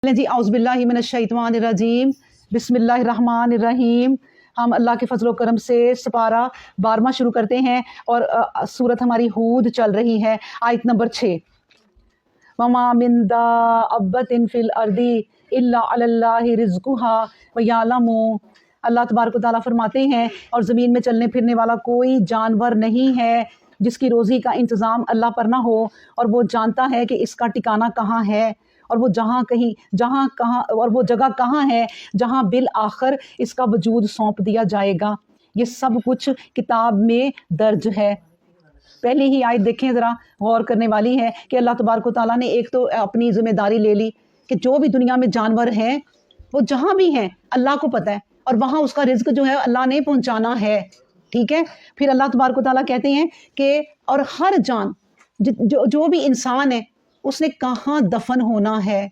जी औज़ुबिल्लाहि मिनश्शैतानिर्रजीम बिस्मिल्लाहिर्रहमानिर्रहीम। हम अल्लाह के फजल करम से सपारा 12वां शुरू करते हैं और सूरत हमारी हूद चल रही है, आयत नंबर 6। वमा मिन दाब्बतिन फिल अर्दी इल्ला अलल्लाहि रिज़्कुहा व यअलमु। अल्लाह तबारक व तआला फरमाते हैं, और ज़मीन में चलने फिरने वाला कोई जानवर नहीं है जिसकी रोज़ी का इंतज़ाम अल्लाह पर ना हो, और वो जानता है कि इसका ठिकाना कहाँ है, और वो वो जगह कहाँ है जहाँ बिल आखिर इसका वजूद सौंप दिया जाएगा। ये सब कुछ किताब में दर्ज है। पहली ही आयत देखें, ज़रा गौर करने वाली है कि अल्लाह तबारक व तआला ने एक तो अपनी ज़िम्मेदारी ले ली कि जो भी दुनिया में जानवर हैं वो जहाँ भी हैं अल्लाह को पता है, और वहाँ उसका रिज़्क जो है अल्लाह ने पहुँचाना है। ठीक है। फिर अल्लाह तबारक व तआला कहते हैं कि और हर जान जो भी इंसान है उसने कहाँ दफन होना है,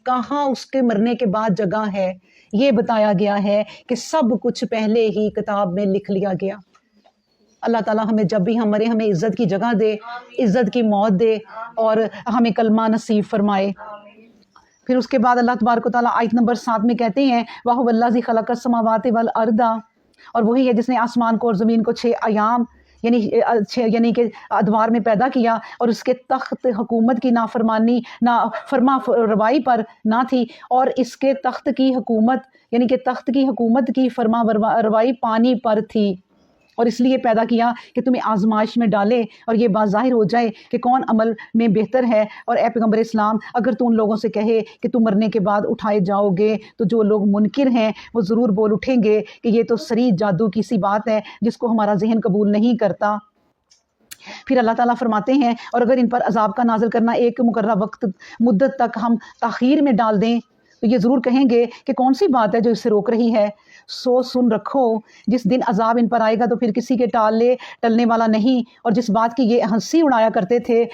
कहाँ उसके मरने के बाद जगह है, ये बताया गया है कि सब कुछ पहले ही किताब में लिख लिया गया। अल्लाह ताला हमें जब भी हम मरे हमें इज़्ज़त की जगह दे, इज़्ज़त की मौत दे, और हमें कलमा नसीब फरमाए। फिर उसके बाद अल्लाह तबारक व तआला आयत नंबर 7 में कहते हैं, वहुवल्लज़ी खलक़स समावाति वल अर्दा, और वही है जिसने आसमान को और ज़मीन को 6 अयाम यानी कि अदवार में पैदा किया, और उसके तख्त हुकूमत की नाफरमानी ना फरमा रवाई पर ना थी, और इसके तख्त की हुकूमत यानी कि तख्त की हुकूमत की फरमा रवाई पानी पर थी, और इसलिए पैदा किया कि तुम्हें आजमाइश में डाले और ये बात ज़ाहिर हो जाए कि कौन अमल में बेहतर है। और ए पैगम्बर इस्लाम, अगर तू उन लोगों से कहे कि तुम मरने के बाद उठाए जाओगे तो जो लोग मुनकिर हैं वो ज़रूर बोल उठेंगे कि ये तो सरी जादू की सी बात है जिसको हमारा जहन कबूल नहीं करता। फिर अल्लाह ताला फरमाते हैं, और अगर इन पर अजाब का नाज़िल करना एक मुकर्रर वक्त मुद्दत तक हम ताख़ीर में डाल दें तो ये ज़रूर कहेंगे कि कौन सी बात है जो इससे रोक रही है। सो सुन रखो, जिस दिन अजाब इन पर आएगा तो फिर किसी के टलने वाला नहीं, और जिस बात की ये हंसी उड़ाया करते थे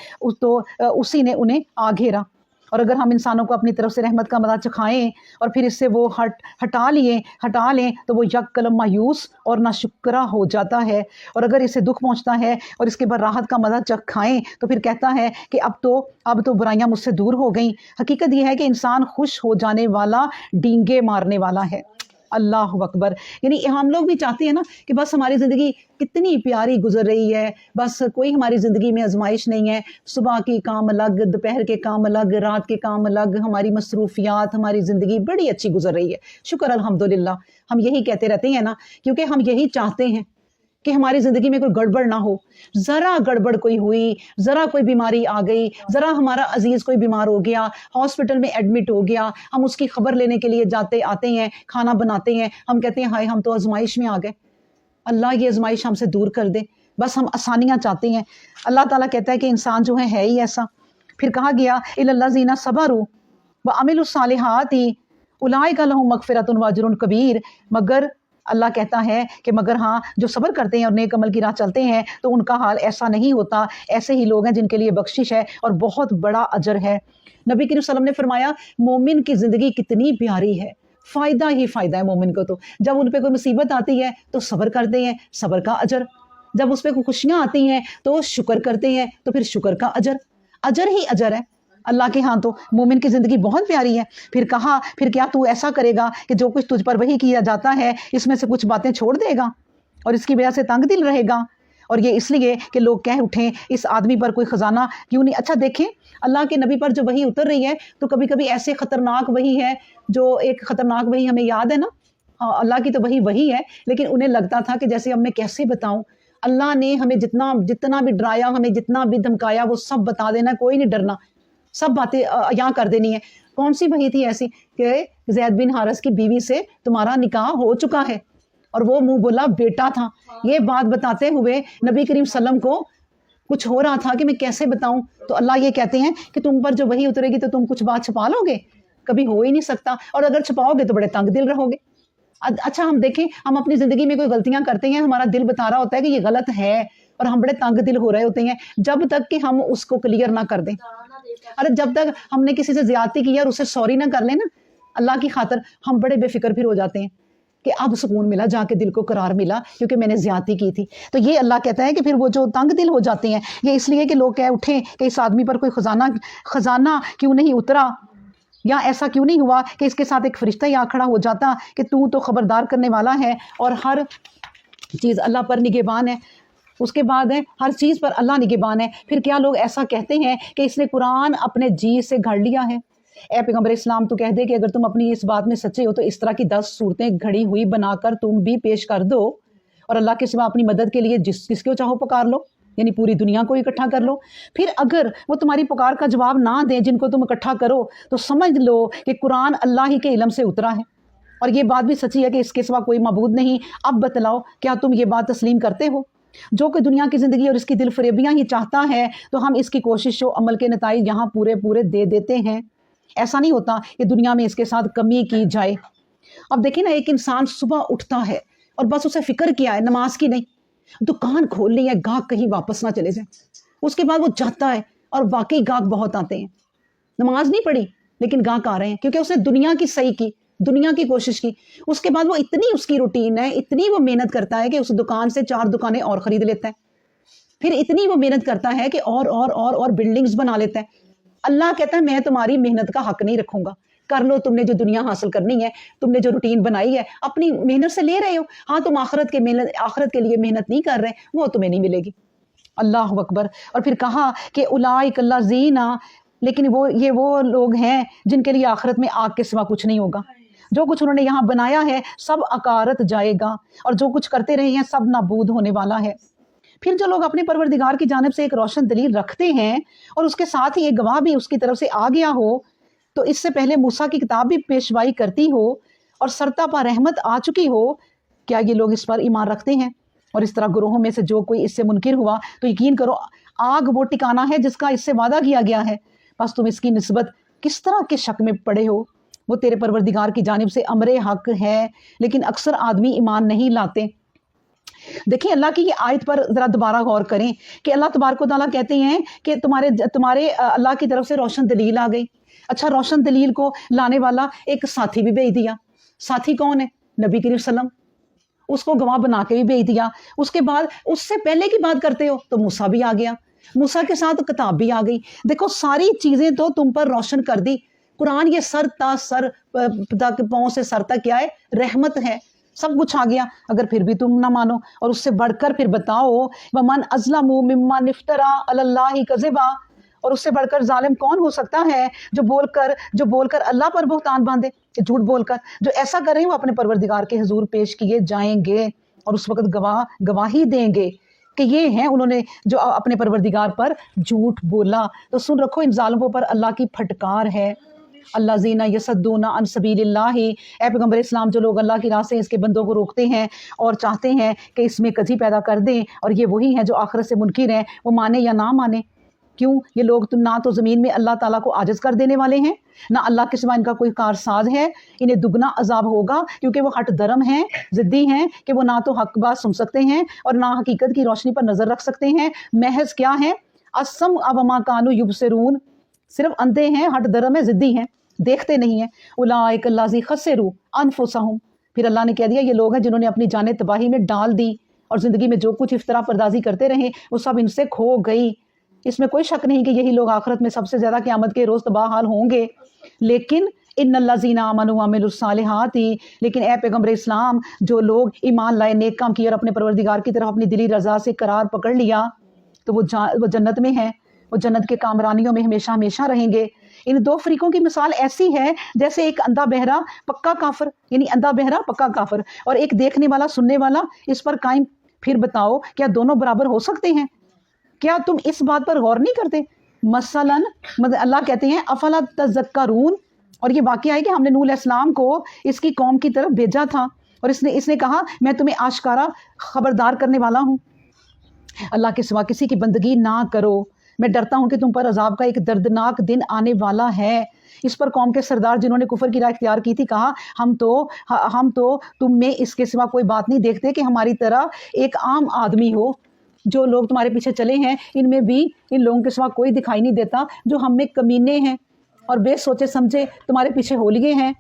उसी ने उन्हें आ घेरा। और अगर हम इंसानों को अपनी तरफ से रहमत का मज़ा चखाएं और फिर इससे वो हटा लें तो वो यक कलम मायूस और नाशुक्रा हो जाता है। और अगर इसे दुख पहुंचता है और इसके बाद राहत का मज़ा चखाएं तो फिर कहता है कि अब तो बुराइयां मुझसे दूर हो गई। हकीकत यह है कि इंसान खुश हो जाने वाला डींगे मारने वाला है। अल्लाह अकबर। यानी हम लोग भी चाहते हैं ना कि बस हमारी ज़िंदगी कितनी प्यारी गुजर रही है, बस कोई हमारी ज़िंदगी में आजमाइश नहीं है। सुबह के काम अलग, दोपहर के काम अलग, रात के काम अलग, हमारी मसरूफियात, हमारी ज़िंदगी बड़ी अच्छी गुजर रही है। शुक्र अल्हम्दुलिल्लाह। हम यही कहते रहते हैं ना, क्योंकि हम यही चाहते हैं कि हमारी ज़िंदगी में कोई गड़बड़ ना हो। ज़रा गड़बड़ कोई हुई, ज़रा कोई बीमारी आ गई, ज़रा हमारा अजीज़ कोई बीमार हो गया, हॉस्पिटल में एडमिट हो गया, हम उसकी खबर लेने के लिए आते हैं, खाना बनाते हैं, हम कहते हैं हाय हम तो आजमाइश में आ गए। अल्लाह ये आजमाइश हमसे दूर कर दे, बस हम आसानियाँ चाहते हैं। अल्लाह ताला कहता है कि इंसान जो है ही ऐसा। फिर कहा गया इल्लल्लज़ीना सबरू व अमिलुस्सालिहाती उलाइका लहुम मगफिरतुन व अजरुन कबीर। मगर अल्लाह कहता है कि मगर हाँ, जो सब्र करते हैं और नेक अमल की राह चलते हैं तो उनका हाल ऐसा नहीं होता। ऐसे ही लोग हैं जिनके लिए बख्शिश है और बहुत बड़ा अजर है। नबी करीम सल्लल्लाहु अलैहि वसल्लम ने फरमाया, मोमिन की ज़िंदगी कितनी प्यारी है, फ़ायदा ही फ़ायदा है मोमिन को। तो जब उन पर कोई मुसीबत आती है तो सब्र करते हैं, सब्र का अजर। जब उस पर कोई खुशियाँ आती हैं तो शुक्र करते हैं, तो फिर शुक्र का अजर ही अजर है अल्लाह के यहाँ। तो मोमिन की ज़िंदगी बहुत प्यारी है। फिर कहा, फिर क्या तू ऐसा करेगा कि जो कुछ तुझ पर वही किया जाता है इसमें से कुछ बातें छोड़ देगा और इसकी वजह से तंग दिल रहेगा? और ये इसलिए कि लोग कह उठें इस आदमी पर कोई ख़जाना क्यों नहीं। अच्छा देखें, अल्लाह के नबी पर जो वही उतर रही है तो कभी कभी ऐसे ख़तरनाक वही है, जो एक ख़तरनाक वही हमें याद है ना, अल्लाह की तो वही है, लेकिन उन्हें लगता था कि जैसे अब मैं कैसे बताऊँ, अल्लाह ने हमें जितना भी डराया, हमें जितना भी धमकाया, वो सब बता देना, कोई नहीं डरना, सब बातें यहाँ कर देनी है। कौन सी वही थी ऐसी कि ज़ैद बिन हारिस की बीवी से तुम्हारा निकाह हो चुका है, और वो मुंह बोला बेटा था। ये बात बताते हुए नबी करीम सल्लम को कुछ हो रहा था कि मैं कैसे बताऊं। तो अल्लाह ये कहते हैं कि तुम पर जो वही उतरेगी तो तुम कुछ बात छुपा लोगे, कभी हो ही नहीं सकता, और अगर छुपाओगे तो बड़े तंग दिल रहोगे। अच्छा हम देखें, हम अपनी ज़िंदगी में कोई गलतियां करते हैं, हमारा दिल बता रहा होता है कि ये गलत है, और हम बड़े तंग दिल हो रहे होते हैं जब तक कि हम उसको क्लियर ना कर दें। अरे जब तक हमने किसी से ज्यादती की और उससे सॉरी ना कर लेना अल्लाह की खातर, हम बड़े बेफिक्र फिर हो जाते हैं कि अब सुकून मिला, जाके दिल को करार मिला क्योंकि मैंने ज्यादती की थी। तो ये अल्लाह कहता है कि फिर वो जो तंग दिल हो जाते हैं, ये इसलिए कि लोग कह उठें कि इस आदमी पर कोई खजाना क्यों नहीं उतरा, या ऐसा क्यों नहीं हुआ कि इसके साथ एक फरिश्ता ही आ खड़ा हो जाता कि तू तो खबरदार करने वाला है और हर चीज़ अल्लाह पर निगहबान है। उसके बाद है हर चीज़ पर अल्लाह निगहबान है। फिर क्या लोग ऐसा कहते हैं कि इसने कुरान अपने जी से घड़ लिया है? ए पैगम्बर इस्लाम, तो कह दे कि अगर तुम अपनी इस बात में सच्चे हो तो इस तरह की 10 सूरतें घड़ी हुई बनाकर तुम भी पेश कर दो और अल्लाह के सिवा अपनी मदद के लिए किसको चाहो पुकार लो, यानी पूरी दुनिया को इकट्ठा कर लो। फिर अगर वो तुम्हारी पुकार का जवाब ना दें जिनको तुम इकट्ठा करो, तो समझ लो कि कुरान अल्लाह ही के इल्म से उतरा है और ये बात भी सच्ची है कि इसके सिवा कोई मबूद नहीं। अब बतलाओ, क्या तुम ये बात तस्लीम करते हो? जो कि दुनिया की ज़िंदगी और इसकी दिल फरेबियाँ ही चाहता है, तो हम इसकी कोशिश और अमल के नताइज यहाँ पूरे पूरे दे देते हैं। ऐसा नहीं होता कि दुनिया में इसके साथ कमी की जाए। अब देखिए ना, एक इंसान सुबह उठता है और बस उसे फिक्र किया है नमाज की नहीं, दुकान खोल ली है, गाहक कहीं वापस ना चले जाए। उसके बाद वो जाता है और वाकई गाहक बहुत आते हैं। नमाज नहीं पढ़ी लेकिन गाहक आ रहे हैं क्योंकि उसने दुनिया की सही की, दुनिया की कोशिश की। उसके बाद वो इतनी उसकी रूटीन है, इतनी वो मेहनत करता है कि उस दुकान से 4 दुकानें और खरीद लेता है। फिर इतनी वो मेहनत करता है कि और बिल्डिंग्स बना लेता है। अल्लाह कहता है मैं तुम्हारी मेहनत का हक नहीं रखूंगा, कर लो, तुमने जो दुनिया हासिल करनी है, तुमने जो रूटीन बनाई है, अपनी मेहनत से ले रहे हो। हाँ, तुम आखिरत के लिए मेहनत नहीं कर रहे, वो तुम्हें नहीं मिलेगी। अल्लाह अकबर। और फिर कहा कि उलाइक अल्लाज़ीना, लेकिन वो लोग हैं जिनके लिए आखिरत में आग के सिवा कुछ नहीं होगा। जो कुछ उन्होंने यहाँ बनाया है सब अकारत जाएगा और जो कुछ करते रहे हैं सब नाबूद होने वाला है। फिर जो लोग अपने परवरदिगार की जानिब से एक रोशन दलील रखते हैं और उसके साथ ही एक गवाह भी उसकी तरफ से आ गया हो, तो इससे पहले मूसा की किताब भी पेशवाई करती हो और सरता पर रहमत आ चुकी हो, क्या ये लोग इस पर ईमान रखते हैं? और इस तरह गुरोहों में से जो कोई इससे मुनकिर हुआ तो यकीन करो आग वो ठिकाना है जिसका इससे वादा किया गया है। बस तुम इसकी निस्बत किस तरह के शक में पड़े हो? वो तेरे परवरदिगार की जानिब से अमरे हक है, लेकिन अक्सर आदमी ईमान नहीं लाते। देखिए अल्लाह की ये आयत पर ज़रा दोबारा गौर करें कि अल्लाह तबारक व तआला कहते हैं कि तुम्हारे अल्लाह की तरफ से रोशन दलील आ गई। अच्छा, रोशन दलील को लाने वाला एक साथी भी भेज दिया। साथी कौन है? नबी करीम सल्लम, उसको गवाह बना के भी भेज दिया। उसके बाद उससे पहले की बात करते हो तो मूसा भी आ गया, मूसा के साथ किताब भी आ गई। देखो सारी चीज़ें तो तुम पर रोशन कर दी। कुरान ये सर ता सर तक, पाँव से सर तक क्या है? रहमत है, सब कुछ आ गया। अगर फिर भी तुम ना मानो और उससे बढ़कर फिर बताओ, वमन अज़लमु मिम्मन इफ्तरा अलल्लाहि कज़िबा, और उससे बढ़कर जालिम कौन हो सकता है जो बोलकर अल्लाह पर बहतान बांधे, झूठ बोलकर। जो ऐसा कर रहे हैं वो अपने परवरदिगार के हुजूर पेश किए जाएंगे और उस वक्त गवाही देंगे कि ये हैं उन्होंने जो अपने परवरदिगार पर झूठ बोला। तो सुन रखो, इन जालिमों पर अल्लाह की फटकार है। अल्लाज़ीना यसद्दूना अन सबीलिल्लाहि, ए पैगम्बर इस्लाम, जो लोग अल्लाह की राह से इसके बंदों को रोकते हैं और चाहते हैं कि इसमें कजी पैदा कर दें, और ये वही हैं जो आखिरत से मुनकिर हैं, वो माने या ना माने। क्यों? ये लोग तो ना तो ज़मीन में अल्लाह ताला को आजिज़ कर देने वाले हैं, ना अल्लाह के सिवा इनका कोई कारसाज है। इन्हें दुगना अजाब होगा क्योंकि वो हट धर्म हैं, ज़िद्दी हैं कि वो ना तो हक बात सुन सकते हैं और ना हकीकत की रोशनी पर नज़र रख सकते हैं। महज क्या है? असम अवमा कानू युबसरून, सिर्फ अंधे हैं, हट धर्म है, ज़िद्दी हैं, देखते नहीं हैं। उलाइक अल्लाज़ी खस्सरू अनफुसहुम, फिर अल्लाह ने कह दिया ये लोग हैं जिन्होंने अपनी जानें तबाही में डाल दी और ज़िंदगी में जो कुछ इफ्तरा पर्दाजी करते रहे वो सब इनसे खो गई। इसमें कोई शक नहीं कि यही लोग आखिरत में सबसे ज़्यादा क़यामत के रोज़ तबाह हाल होंगे। लेकिन इन्नल्लज़ीना आमनू वअमिलुस्सालिहाति, लेकिन ए पैगम्बर इस्लाम, जो लोग ईमान लाए, नेक काम किए और अपने परवरदिगार की तरफ अपनी दिली रज़ा से करार पकड़ लिया, तो वो जन्नत में हैं, वो जन्नत के कामरानियों में हमेशा हमेशा रहेंगे। इन दो फरीकों की मिसाल ऐसी है जैसे एक अंधा बहरा पक्का काफिर, यानी अंधा बहरा पक्का काफिर, और एक देखने वाला सुनने वाला इस पर कायम। फिर बताओ क्या दोनों बराबर हो सकते हैं? क्या तुम इस बात पर गौर नहीं करते? मसलन अल्लाह कहते हैं अफला तज़क्करून, और ये वाक़या है कि हमने नूह अलैहिस्सलाम को इसकी कौम की तरफ भेजा था और इसने कहा मैं तुम्हें आश्कारा खबरदार करने वाला हूँ, अल्लाह के सिवा किसी की बंदगी ना करो, मैं डरता हूँ कि तुम पर अजाब का एक दर्दनाक दिन आने वाला है। इस पर कौम के सरदार जिन्होंने कुफर की राह इख्तियार की थी कहा हम तो तुम में इसके सिवा कोई बात नहीं देखते कि हमारी तरह एक आम आदमी हो। जो लोग तुम्हारे पीछे चले हैं इनमें भी इन लोगों के सिवा कोई दिखाई नहीं देता जो हम में कमीने हैं और बेसोचे समझे तुम्हारे पीछे हो लिए हैं।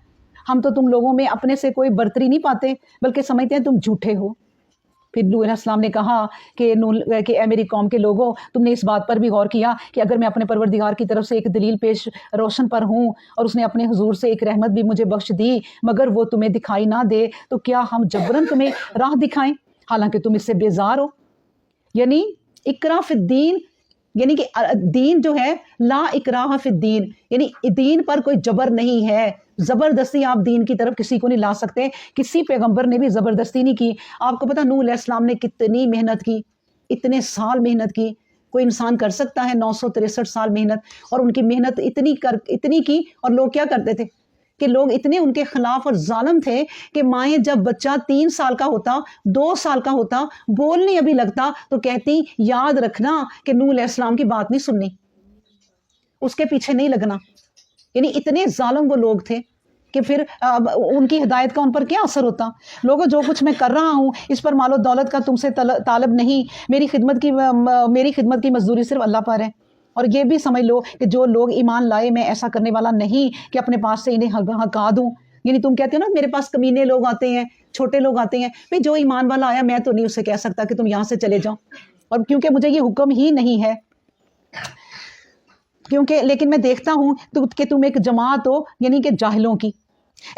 हम तो तुम लोगों में अपने से कोई बर्तरी नहीं पाते बल्कि समझते हैं तुम झूठे हो। फिर नूह अलैहिस्सलाम ने कहा कि ए मेरी कौम के लोगों, तुमने इस बात पर भी गौर किया कि अगर मैं अपने परवरदिगार की तरफ से एक दलील पेश रोशन पर हूँ और उसने अपने हुजूर से एक रहमत भी मुझे बख्श दी, मगर वो तुम्हें दिखाई ना दे, तो क्या हम जबरन तुम्हें राह दिखाएं हालांकि तुम इससे बेजार हो। यानी इकरा फिद्दीन, यानी कि दीन जो है ला इकराह फिद्दीन, यानी दीन पर कोई जबर नहीं है। जबरदस्ती आप दीन की तरफ किसी को नहीं ला सकते। किसी पैगंबर ने भी जबरदस्ती नहीं की। आपको पता नूह अलैहिस्सलाम ने कितनी मेहनत की, इतने साल मेहनत की। कोई इंसान कर सकता है 963 साल मेहनत? और उनकी मेहनत इतनी की, और लोग क्या करते थे कि लोग इतने उनके खिलाफ और जालिम थे कि माएँ जब बच्चा 3 साल का होता, 2 साल का होता, बोलने अभी लगता, तो कहती याद रखना कि नूह अलैहिस्सलाम की बात नहीं सुननी, उसके पीछे नहीं लगना। यानी इतने जालिम वो लोग थे कि फिर उनकी हिदायत का उन पर क्या असर होता। लोगों, जो कुछ मैं कर रहा हूँ इस पर मालो दौलत का तुमसे तालब नहीं, मेरी खिदमत की मजदूरी सिर्फ अल्लाह पर है। और ये भी समझ लो कि जो लोग ईमान लाए, मैं ऐसा करने वाला नहीं कि अपने पास से इन्हें हका दूं। यानी तुम कहते हो ना मेरे पास कमीने लोग आते हैं, छोटे लोग आते हैं, भाई जो ईमान वाला आया मैं तो नहीं उससे कह सकता कि तुम यहाँ से चले जाओ, और क्योंकि मुझे ये हुक्म ही नहीं है, क्योंकि लेकिन मैं देखता हूँ कि तुम एक जमात हो, यानी कि जाहिलों की।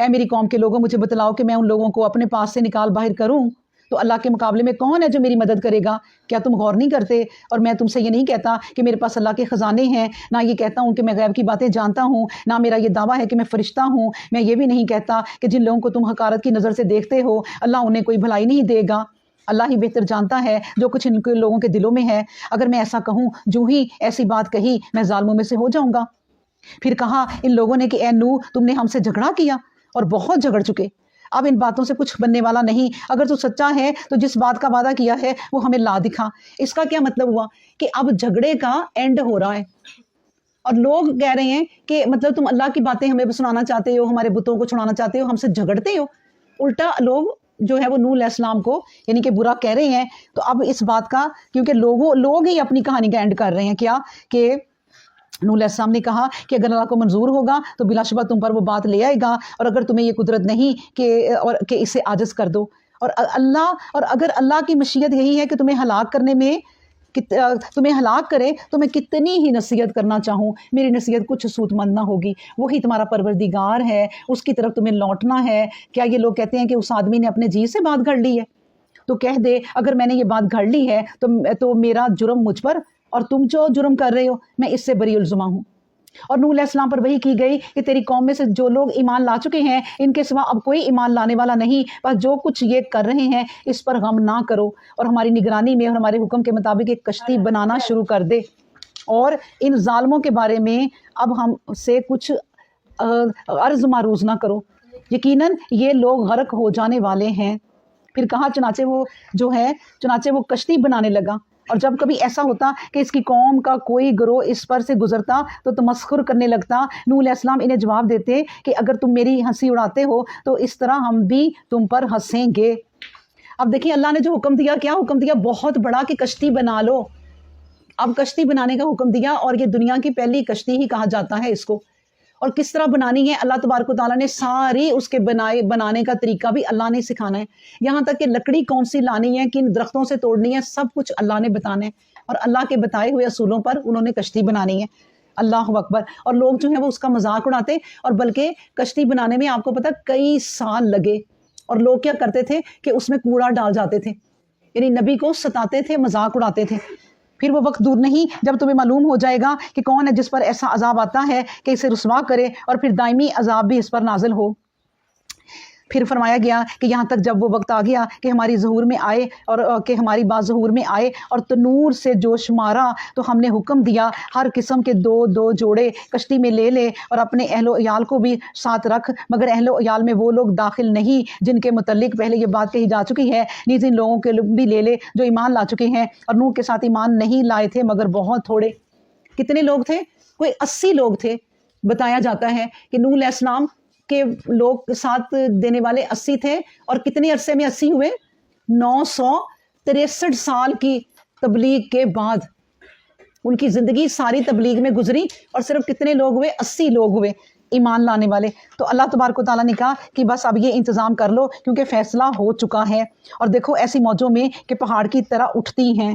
ऐ मेरी कौम के लोगों, मुझे बतलाओ कि मैं उन लोगों को अपने पास से निकाल बाहर करूं तो अल्लाह के मुकाबले में कौन है जो मेरी मदद करेगा? क्या तुम गौर नहीं करते? और मैं तुमसे ये नहीं कहता कि मेरे पास अल्लाह के ख़जाने हैं, ना ये कहता हूँ कि मैं गैब की बातें जानता हूँ, ना मेरा ये दावा है कि मैं फ़रिश्ता हूँ। मैं ये भी नहीं कहता कि जिन लोगों को तुम हकारत की नज़र से देखते हो अल्लाह उन्हें कोई भलाई नहीं देगा। अल्लाह ही बेहतर जानता है जो कुछ इनके लोगों के दिलों में है। अगर मैं ऐसा कहूँ, जो ही ऐसी बात कही, मैं जालिमों में से हो जाऊँगा। फिर कहा इन लोगों ने कि ए नूह, तुमने हमसे झगड़ा किया और बहुत झगड़ चुके, अब इन बातों से कुछ बनने वाला नहीं। अगर तू सच्चा है तो जिस बात का वादा किया है वो हमें ला दिखा। इसका क्या मतलब हुआ कि अब झगड़े का एंड हो रहा है, और लोग कह रहे हैं कि मतलब तुम अल्लाह की बातें हमें सुनाना चाहते हो, हमारे बुतों को छुड़ाना चाहते हो, हमसे झगड़ते हो। उल्टा लोग जो है वो नूह अलैहिस्सलाम को यानी कि बुरा कह रहे हैं। तो अब इस बात का, क्योंकि लोग ही अपनी कहानी का एंड कर रहे हैं, क्या कि नूह अलैहिस्सलाम ने कहा कि अगर अल्लाह को मंजूर होगा तो बिलाशुबा तुम पर वो बात ले आएगा, और अगर तुम्हें ये कुदरत नहीं कि इसे आजिज़ कर दो, और अगर अल्लाह की मशीयत यही है कि तुम्हें हलाक करने में, तुम्हें हलाक करे, तो मैं कितनी ही नसीहत करना चाहूँ, मेरी नसीहत कुछ सूदमंद ना होगी। वही तुम्हारा परवरदिगार है, उसकी तरफ तुम्हें लौटना है। क्या ये लोग कहते हैं कि उस आदमी ने अपने जी से बात घड़ ली है? तो कह दे अगर मैंने ये बात घड़ ली है तो मेरा जुर्म मुझ पर, और तुम जो जुर्म कर रहे हो मैं इससे बरीउल-ज़ुमा हूँ। और नूह अलैहिस्सलाम पर वही की गई कि तेरी कौम में से जो लोग ईमान ला चुके हैं, इनके सिवा अब कोई ईमान लाने वाला नहीं, बस जो कुछ ये कर रहे हैं इस पर गम ना करो, और हमारी निगरानी में और हमारे हुक्म के मुताबिक एक कश्ती बनाना शुरू कर दे, और इन जालिमों के बारे में अब हमसे कुछ अर्ज़ मारूज़ ना करो, यकीनन ये लोग गर्क हो जाने वाले हैं। फिर कहा चुनाचे वो कश्ती बनाने लगा, और जब कभी ऐसा होता कि इसकी कौम का कोई गिरोह इस पर से गुजरता तो तमस्खुर करने लगता। नूह अलैहिस्सलाम इन्हें जवाब देते कि अगर तुम मेरी हंसी उड़ाते हो तो इस तरह हम भी तुम पर हंसेंगे। अब देखिए अल्लाह ने जो हुक्म दिया, क्या हुक्म दिया? बहुत बड़ा, कि कश्ती बना लो। अब कश्ती बनाने का हुक्म दिया, और ये दुनिया की पहली कश्ती ही कहा जाता है इसको। और किस तरह बनानी है अल्लाह तबारक व तआला ने सारी उसके बनाने का तरीका भी अल्लाह ने सिखाना है। यहाँ तक कि लकड़ी कौन सी लानी है, किन दरख्तों से तोड़नी है, सब कुछ अल्लाह ने बताना है, और अल्लाह के बताए हुए असूलों पर उन्होंने कश्ती बनानी है। अल्लाह अकबर। और लोग जो है वो उसका मजाक उड़ाते, और बल्कि कश्ती बनाने में आपको पता कई साल लगे, और लोग क्या करते थे कि उसमें कूड़ा डाल जाते थे, यानी नबी को सताते थे, मजाक उड़ाते थे। फिर वो वक्त दूर नहीं जब तुम्हें मालूम हो जाएगा कि कौन है जिस पर ऐसा अजाब आता है कि इसे रुसवा करे, और फिर दायमी अजाब भी इस पर नाजिल हो। फिर फरमाया गया कि यहाँ तक जब वो वक्त आ गया कि हमारी ज़हूर में आए, और कि हमारी बात ज़हूर में आए और तनूर से जोश मारा, तो हमने हुक्म दिया हर किस्म के 2-2 जोड़े कश्ती में ले ले, और अपने अहलो याल को भी साथ रख, मगर अहलो याल में वो लोग दाखिल नहीं जिनके मुतल्लिक पहले ये बात कही जा चुकी है। नीज़ इन लोगों के लोग भी ले ले जो ईमान ला चुके हैं, और नूह के साथ ईमान नहीं लाए थे मगर बहुत थोड़े। कितने लोग थे? कोई 80 लोग थे। बताया जाता है कि नूह अलैहिस्सलाम के लोग साथ देने वाले 80 थे, और कितने अरसे में 80 हुए? 963 साल की तबलीग के बाद उनकी ज़िंदगी सारी तबलीग में गुजरी, और सिर्फ कितने लोग हुए? 80 लोग हुए। ایمان لانے والے. تو اللہ تبارک و تعالیٰ نے کہا کہ بس اب یہ انتظام کر لو کیونکہ فیصلہ ہو چکا ہے. اور دیکھو ایسی موجوں میں کہ پہاڑ کی طرح اٹھتی ہیں,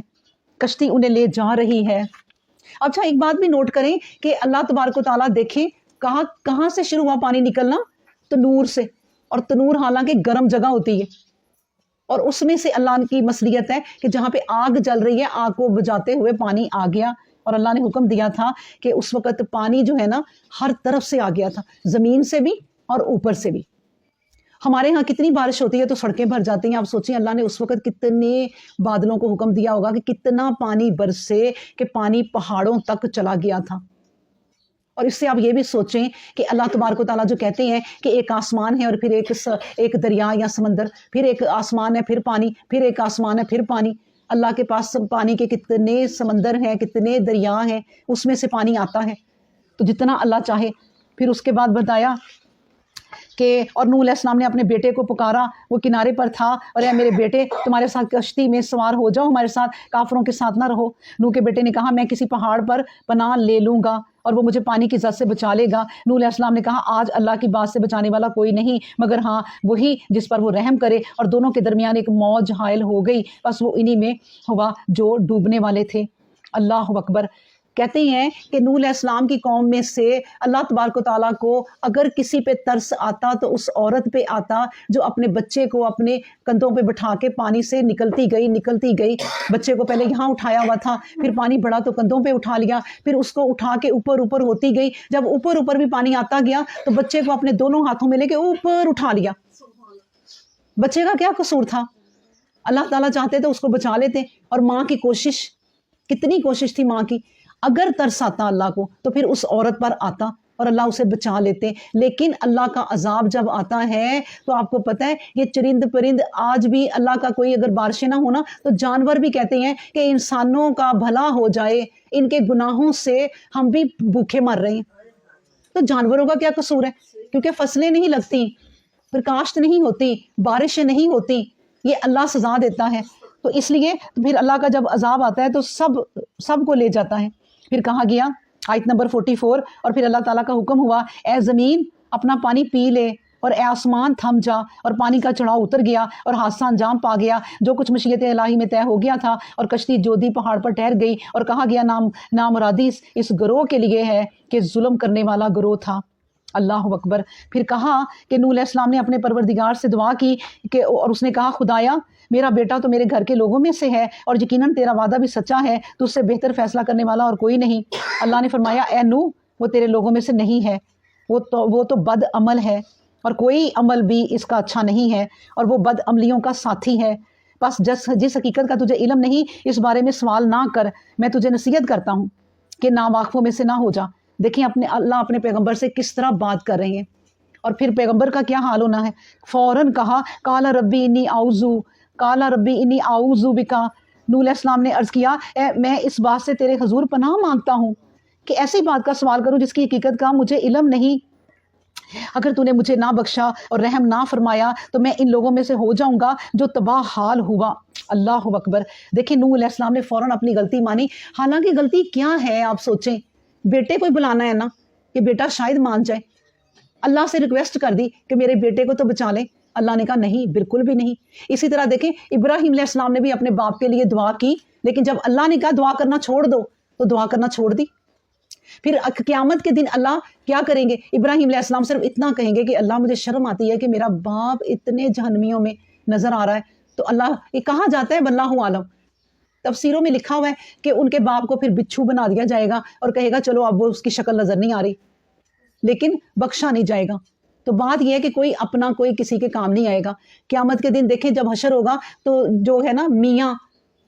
کشتی انہیں لے جا رہی ہے. اچھا ایک بات بھی نوٹ کریں کہ اللہ تبارک و تعالیٰ دیکھیں کہاں سے شروع ہوا پانی نکلنا, تنور سے. اور تنور حالانکہ گرم جگہ ہوتی ہے, اور اس میں سے اللہ کی مصلیت ہے کہ جہاں پہ آگ جل رہی ہے آگ کو بجھاتے ہوئے پانی آ گیا. اور اللہ نے حکم دیا تھا کہ اس وقت پانی جو ہے نا ہر طرف سے آ گیا تھا, زمین سے بھی اور اوپر سے بھی. ہمارے ہاں کتنی بارش ہوتی ہے تو سڑکیں بھر جاتی ہیں. آپ سوچیں اللہ نے اس وقت کتنے بادلوں کو حکم دیا ہوگا کہ کتنا پانی برسے کہ پانی پہاڑوں تک چلا گیا تھا. اور اس سے آپ یہ بھی سوچیں کہ اللہ تبارک و تعالیٰ جو کہتے ہیں کہ ایک آسمان ہے اور پھر ایک دریا یا سمندر, پھر ایک آسمان ہے پھر پانی, پھر ایک آسمان ہے پھر پانی. اللہ کے پاس پانی کے کتنے سمندر ہیں, کتنے دریا ہیں, اس میں سے پانی آتا ہے تو جتنا اللہ چاہے. پھر اس کے بعد بتایا کہ اور نوح علیہ السلام نے اپنے بیٹے کو پکارا, وہ کنارے پر تھا, اور اے میرے بیٹے تمہارے ساتھ کشتی میں سوار ہو جاؤ, ہمارے ساتھ کافروں کے ساتھ نہ رہو. نوح کے بیٹے نے کہا میں کسی پہاڑ پر پناہ لے لوں گا اور وہ مجھے پانی کی زد سے بچا لے گا. نوح علیہ السلام نے کہا آج اللہ کی بات سے بچانے والا کوئی نہیں مگر ہاں وہی جس پر وہ رحم کرے. اور دونوں کے درمیان ایک موج حائل ہو گئی, بس وہ انہی میں ہوا جو ڈوبنے والے تھے. اللہ اکبر. کہتے ہیں کہ نوح علیہ السلام کی قوم میں سے اللہ تبارک و تعالیٰ کو اگر کسی پہ ترس آتا تو اس عورت پہ آتا جو اپنے بچے کو اپنے کندھوں پہ بٹھا کے پانی سے نکلتی گئی. بچے کو پہلے یہاں اٹھایا ہوا تھا, پھر پانی بڑھا تو کندھوں پہ اٹھا لیا, پھر اس کو اٹھا کے اوپر ہوتی گئی. جب اوپر بھی پانی آتا گیا تو بچے کو اپنے دونوں ہاتھوں میں لے کے اوپر اٹھا لیا. بچے کا کیا قصور تھا؟ اللہ تعالیٰ چاہتے تو اس کو بچا لیتے. اور ماں کی کوشش, کتنی کوشش تھی ماں کی. اگر ترس آتا اللہ کو تو پھر اس عورت پر آتا اور اللہ اسے بچا لیتے. لیکن اللہ کا عذاب جب آتا ہے تو آپ کو پتہ ہے یہ چرند پرند آج بھی اللہ کا کوئی اگر بارشیں نہ ہونا تو جانور بھی کہتے ہیں کہ انسانوں کا بھلا ہو جائے, ان کے گناہوں سے ہم بھی بھوکے مر رہے ہیں. تو جانوروں کا کیا قصور ہے؟ کیونکہ فصلیں نہیں لگتی, پھر کاشت نہیں ہوتی, بارشیں نہیں ہوتی, یہ اللہ سزا دیتا ہے. تو اس لیے پھر اللہ کا جب عذاب آتا ہے تو سب کو لے جاتا ہے. پھر کہا گیا آیت نمبر 44, اور پھر اللہ تعالیٰ کا حکم ہوا اے زمین اپنا پانی پی لے, اور اے آسمان تھم جا. اور پانی کا چڑھاؤ اتر گیا اور حادثہ انجام پا گیا جو کچھ مشیت الہی میں طے ہو گیا تھا. اور کشتی جودی پہاڑ پر ٹھہر گئی. اور کہا گیا نامرادی اس گروہ کے لیے ہے کہ ظلم کرنے والا گروہ تھا. اللہ اکبر. پھر کہا کہ نوح علیہ السلام نے اپنے پروردگار سے دعا کی کہ, اور اس نے کہا خدایا میرا بیٹا تو میرے گھر کے لوگوں میں سے ہے اور یقیناً تیرا وعدہ بھی سچا ہے, تو اس سے بہتر فیصلہ کرنے والا اور کوئی نہیں. اللہ نے فرمایا اے نوح وہ تیرے لوگوں میں سے نہیں ہے, وہ تو بد عمل ہے اور کوئی عمل بھی اس کا اچھا نہیں ہے, اور وہ بد عملیوں کا ساتھی ہے. بس جس حقیقت کا تجھے علم نہیں اس بارے میں سوال نہ کر. میں تجھے نصیحت کرتا ہوں کہ ناواقفوں میں سے نہ ہو جا. دیکھیں اللہ اپنے پیغمبر سے کس طرح بات کر رہے ہیں. اور پھر پیغمبر کا کیا حال ہونا ہے. فوراً کہا قال ربی انی اعوذ بکا. نوح علیہ السلام نے عرض کیا میں اس بات سے تیرے حضور پناہ مانگتا ہوں کہ ایسی بات کا سوال کروں جس کی حقیقت کا مجھے علم نہیں. اگر تو نے مجھے نہ بخشا اور رحم نہ فرمایا تو میں ان لوگوں میں سے ہو جاؤں گا جو تباہ حال ہوا. اللہ اکبر. دیکھیں نوح علیہ السلام نے فوراً اپنی غلطی مانی. حالانکہ غلطی کیا ہے آپ سوچیں, بیٹے کو بلانا ہے نا کہ بیٹا شاید مان جائے. اللہ سے ریکویسٹ کر دی کہ میرے بیٹے کو تو بچا لیں. اللہ نے کہا نہیں, بالکل بھی نہیں. اسی طرح دیکھیں ابراہیم علیہ السلام نے بھی اپنے باپ کے لیے دعا کی, لیکن جب اللہ نے کہا دعا کرنا چھوڑ دو تو دعا کرنا چھوڑ دی. پھر قیامت کے دن اللہ کیا کریں گے؟ ابراہیم علیہ السلام صرف اتنا کہیں گے کہ اللہ مجھے شرم آتی ہے کہ میرا باپ اتنے جہنمیوں میں نظر آ رہا ہے. تو اللہ یہ کہا جاتا ہے واللہ عالم, تفسیروں میں لکھا ہوا ہے کہ ان کے باپ کو پھر بچھو بنا دیا جائے گا اور کہے گا چلو اب وہ اس کی شکل نظر نہیں آ رہی, لیکن بخشا نہیں جائے گا. تو بات یہ ہے کہ کوئی اپنا کوئی کسی کے کام نہیں آئے گا. قیامت کے دن دیکھیں جب حشر ہوگا تو جو ہے نا میاں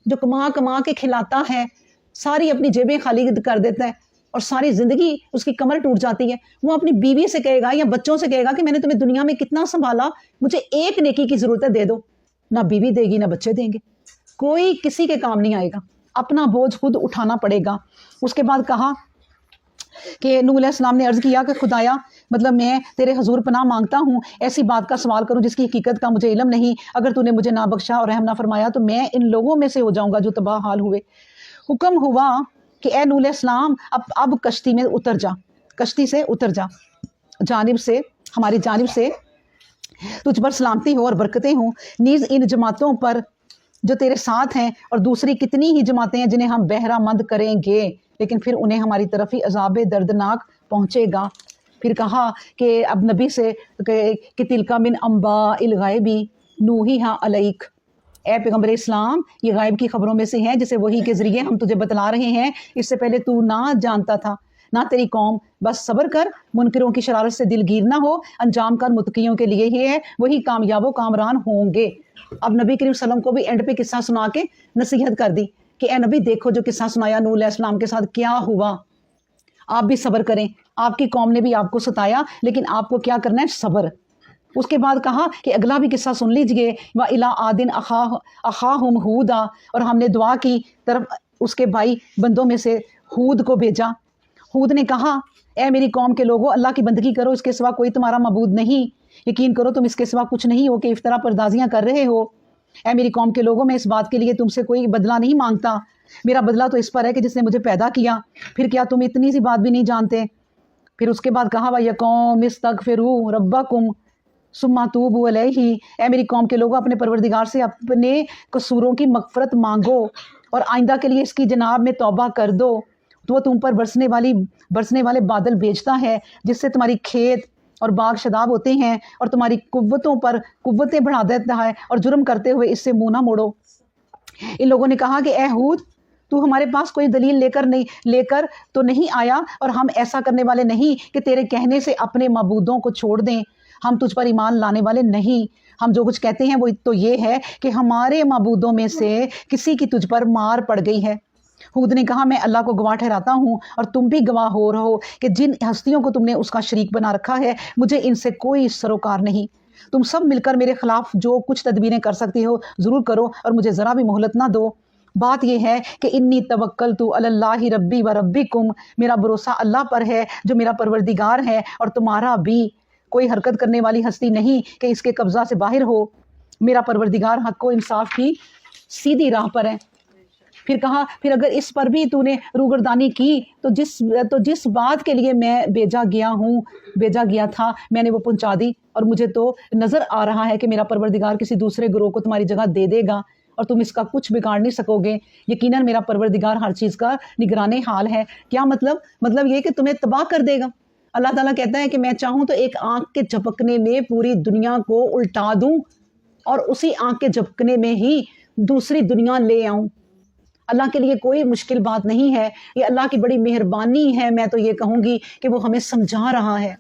جو کما کے کھلاتا ہے, ساری اپنی جیبیں خالی کر دیتا ہے اور ساری زندگی اس کی کمر ٹوٹ جاتی ہے, وہ اپنی بیوی سے کہے گا یا بچوں سے کہے گا کہ میں نے تمہیں دنیا میں کتنا سنبھالا, مجھے ایک نیکی کی ضرورت ہے دے دو. نہ بیوی دے گی نہ بچے دیں گے, کوئی کسی کے کام نہیں آئے گا, اپنا بوجھ خود اٹھانا پڑے گا. اس کے بعد کہا کہ نوح علیہ السلام نے عرض کیا کہ خدایا مطلب میں تیرے حضور پناہ مانگتا ہوں ایسی بات کا سوال کروں جس کی حقیقت کا مجھے علم نہیں. اگر تو نے مجھے نہ بخشا اور رحم نہ فرمایا تو میں ان لوگوں میں سے ہو جاؤں گا جو تباہ حال ہوئے. حکم ہوا کہ اے نوح علیہ السلام اب کشتی میں اتر جا, کشتی سے اتر جا. जानिब से हमारी जानिब से तुझ पर सलामती हो और बरकतें हों, नीज़ इन जमातों पर जो तेरे साथ हैं, और दूसरी कितनी ही जमातें हैं जिन्हें हम बहरामंद करेंगे, लेकिन फिर उन्हें हमारी तरफ ही अजाब दर्दनाक पहुँचेगा। फिर कहा कि अब नबी से कि तिलका मिन अम्बा इल गायबी नूही हाँ अलैक, ए पैगम्बर इस्लाम ये गायब की खबरों में से है जिसे वही के ज़रिए हम तुझे बतला रहे हैं, इससे पहले तू ना जानता था ना तेरी कौम। बस सब्र कर, मुनकिरों की शरारत से दिलगीर ना हो, अंजाम कर मुत्तकियों के लिए ही है, वही कामयाबो कामरान होंगे। अब नबी करीम सल्लल्लाहु अलैहि वसल्लम को भी एंड पे किस्सा सुना के नसीहत कर दी कि ए नबी देखो जो किस्सा सुनाया नूह अलैहिस्सलाम के साथ क्या हुआ, आप भी सब्र करें, आपकी कौम ने भी आपको सताया लेकिन आपको क्या करना है, सब्र। उसके बाद कहा कि अगला भी किस्सा सुन लीजिए, व इला आदिन अखाहुम हूदा, और हमने दुआ की तरफ उसके भाई बंदों में से हूद को भेजा। हूद ने कहा ए मेरी कौम के लोगों, अल्लाह की बंदगी करो, इसके सिवा कोई तुम्हारा मबूद नहीं, यकीन करो तुम इसके सिवा कुछ नहीं हो कि इफ्तरा परदाजियां कर रहे हो। ए मेरी कौम के लोगों, मैं इस बात के लिए तुमसे कोई बदला नहीं मांगता, मेरा बदला तो इस पर है कि जिसने मुझे पैदा किया। फिर क्या तुम इतनी सी बात भी नहीं जानते? फिर उसके बाद कहा व यकौम इस्तगफिरू रब्बकुम सुम्मा तूबू अलैहि, ए मेरी कौम के लोगों अपने परवरदिगार से अपने कसूरों की मगफरत मांगो और आइंदा के लिए इसकी जनाब में तौबा कर दो, तो वो तुम पर बरसने वाले बादल भेजता है जिससे तुम्हारी खेत और बाग शदाब होते हैं और तुम्हारी कुव्वतों पर कुव्वतें बढ़ा देता है, और जुर्म करते हुए इससे मुँह ना मोड़ो। इन लोगों ने कहा कि ए हूद, तू हमारे पास कोई दलील लेकर तो नहीं आया, और हम ऐसा करने वाले नहीं कि तेरे कहने से अपने मबूदों को छोड़ दें, हम तुझ पर ईमान लाने वाले नहीं। हम जो कुछ कहते हैं वो तो ये है कि हमारे मबूदों में से किसी की तुझ पर मार पड़ गई है। हूद ने कहा मैं अल्लाह को गवाह ठहराता हूँ और तुम भी गवाह हो रहो कि जिन हस्तियों को तुमने उसका शरीक बना रखा है मुझे इनसे कोई सरोकार नहीं। तुम सब मिलकर मेरे खिलाफ जो कुछ तदबीरें कर सकती हो ज़रूर करो और मुझे ज़रा भी मोहलत ना दो। बात यह है कि इन्नी तवक्कलतु अलल्लाहि रब्बी व रब्बिकुम, मेरा भरोसा अल्लाह पर है जो मेरा परवरदिगार है और तुम्हारा भी। कोई हरकत करने वाली हस्ती नहीं कि इसके कब्जा से बाहर हो, मेरा परवरदिगार हक को इंसाफ की सीधी राह पर है। फिर कहा फिर अगर इस पर भी तूने रूगर्दानी की तो जिस बात के लिए मैं भेजा गया था मैंने वो पहुंचा दी, और मुझे तो नज़र आ रहा है कि मेरा परवरदिगार किसी दूसरे ग्रोह को तुम्हारी जगह दे देगा और तुम इसका कुछ बिगाड़ नहीं सकोगे। यकीनन मेरा परवरदिगार हर चीज़ का निगराने हाल है। क्या मतलब ये कि तुम्हें तबाह कर देगा। अल्लाह ताला कहता है कि मैं चाहूँ तो एक आँख के झपकने में पूरी दुनिया को उल्टा दूँ और उसी आँख के झपकने में ही दूसरी दुनिया ले आऊँ। अल्लाह के लिए कोई मुश्किल बात नहीं है, ये अल्लाह की बड़ी मेहरबानी है। मैं तो ये कहूँगी कि वो हमें समझा रहा है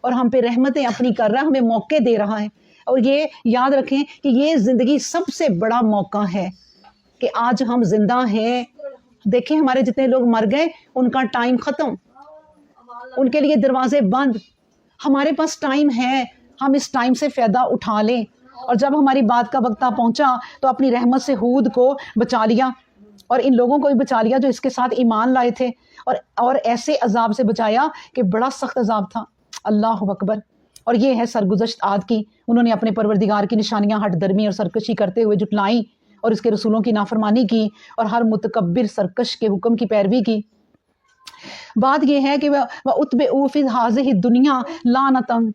और हम पे रहमतें अपनी कर रहा है, हमें मौके दे रहा है। और ये याद रखें कि ये ज़िंदगी सबसे बड़ा मौका है कि आज हम जिंदा हैं। देखें हमारे जितने लोग मर गए उनका टाइम ख़त्म, उनके लिए दरवाजे बंद। हमारे पास टाइम है, हम इस टाइम से फ़ायदा उठा लें। और जब हमारी बात का वक्त पहुंचा तो अपनी रहमत से हूद को बचा लिया और इन लोगों को भी बचा लिया जो इसके साथ ईमान लाए थे, और ऐसे अजाब से बचाया कि बड़ा सख्त अजाब था। अल्लाह अकबर। और ये है सरगुज़श्त आद की, उन्होंने अपने परवरदिगार की निशानियां हट दर्मी और सरकशी करते हुए जुटलाई और इसके रसूलों की नाफरमानी की और हर मुतकब्बिर सरकश के हुक्म की पैरवी की। बात यह है कि वह उतबे ऊफिज हाज़िही दुनिया लानतम,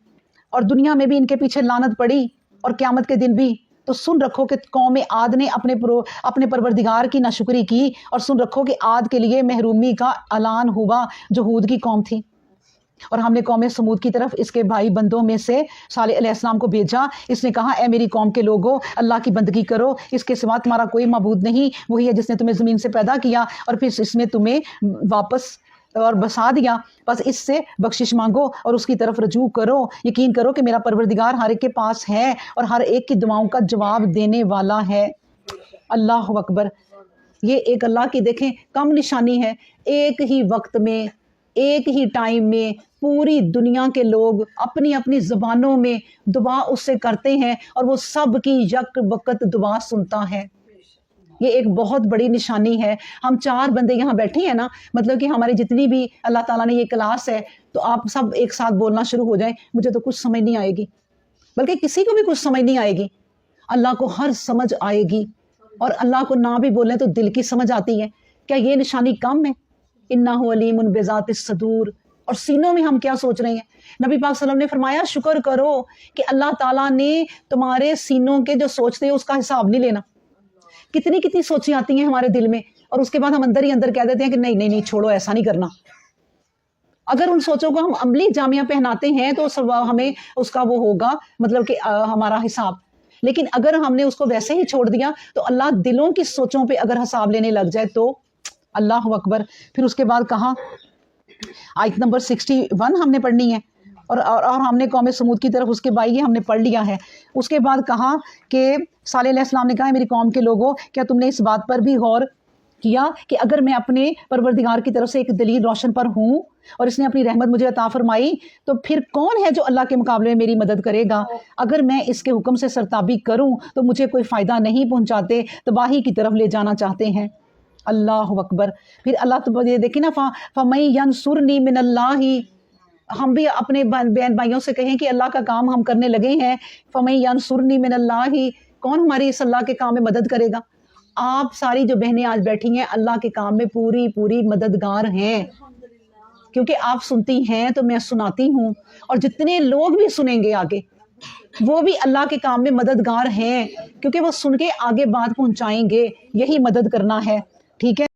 और दुनिया में भी इनके पीछे लानत पड़ी और क़यामत के दिन भी। तो सुन रखो कि कौम आद ने अपने परवरदिगार की नाशुक्री की, और सुन रखो कि आद के लिए महरूमी का ऐलान हुआ जो हूद की कौम थी। और हमने कौम समूद की तरफ इसके भाई बंदों में से सालेह अलैहिस्सलाम को भेजा। इसने कहा ए मेरी कौम के लोगों, अल्लाह की बंदगी करो, इसके सिवा तुम्हारा कोई मबूद नहीं। वही है जिसने तुम्हें ज़मीन से पैदा किया और फिर इसमें तुम्हें वापस और बसा दिया। बस इससे बख्शिश मांगो और उसकी तरफ रजू करो। यकीन करो कि मेरा परवरदिगार हर एक के पास है और हर एक की दुआओं का जवाब देने वाला है। अल्लाह अकबर। ये एक अल्लाह की देखें कम निशानी है। एक ही वक्त में, एक ही टाइम में पूरी दुनिया के लोग अपनी अपनी ज़बानों में दुआ उससे करते हैं और वो सब की यक वक़्त दुआ सुनता है। ये एक बहुत बड़ी निशानी है। हम 4 बंदे यहाँ बैठे हैं ना, मतलब कि हमारी जितनी भी अल्लाह ताला ने ये क्लास है, तो आप सब एक साथ बोलना शुरू हो जाए, मुझे तो कुछ समझ नहीं आएगी, बल्कि किसी को भी कुछ समझ नहीं आएगी, अल्लाह को हर समझ आएगी। और अल्लाह को ना भी बोलें तो दिल की समझ आती है। क्या ये निशानी कम है? इन्नहु अलीमुन बिज़ातिस सदूर, اور سینوں میں ہم کیا سوچ رہے ہیں. نبی پاک صلی اللہ علیہ وسلم نے فرمایا شکر کرو کہ اللہ تعالیٰ نے تمہارے سینوں کے جو سوچتے ہیں اس کا حساب نہیں لینا. کتنی کتنی سوچیں آتی ہیں ہمارے دل میں اور اس کے بعد ہم اندر ہی اندر کہہ دیتے ہیں کہ نہیں نہیں نہیں چھوڑو ایسا نہیں کرنا. اگر ان سوچوں کو ہم عملی جامعہ پہناتے ہیں تو ہمیں اس کا وہ ہوگا مطلب کہ ہمارا حساب. لیکن اگر ہم نے اس کو ویسے ہی چھوڑ دیا تو اللہ دلوں کی سوچوں پہ اگر حساب لینے لگ جائے تو اللہ اکبر. پھر اس کے بعد کہا آیت نمبر 61 ہم نے پڑھنی ہے اور ہم نے قوم سمود کی طرف اس کے بھائی ہم نے پڑھ لیا ہے. اس کے بعد کہا کہ صالح علیہ السلام نے کہا میری قوم کے لوگوں کیا تم نے اس بات پر بھی غور کیا کہ اگر میں اپنے پروردگار کی طرف سے ایک دلیل روشن پر ہوں اور اس نے اپنی رحمت مجھے عطا فرمائی تو پھر کون ہے جو اللہ کے مقابلے میں میری مدد کرے گا. اگر میں اس کے حکم سے سرتابی کروں تو مجھے کوئی فائدہ نہیں پہنچاتے, تباہی کی طرف لے جانا چاہتے ہیں. اللہ اکبر. پھر اللہ تو دیکھیں نا فَمَن يَنْصُرْنِي مِنَ اللَّهِ, ہم بھی اپنے بہن بھائیوں سے کہیں کہ اللہ کا کام ہم کرنے لگے ہیں. فَمَن يَنْصُرْنِي مِنَ اللَّهِ, کون ہماری اس اللہ کے کام میں مدد کرے گا. آپ ساری جو بہنیں آج بیٹھی ہیں اللہ کے کام میں پوری پوری مددگار ہیں, کیونکہ آپ سنتی ہیں تو میں سناتی ہوں, اور جتنے لوگ بھی سنیں گے آگے وہ بھی اللہ کے کام میں مددگار ہیں, کیونکہ وہ سن کے آگے بات پہنچائیں گے. یہی مدد کرنا ہے, ٹھیک ہے.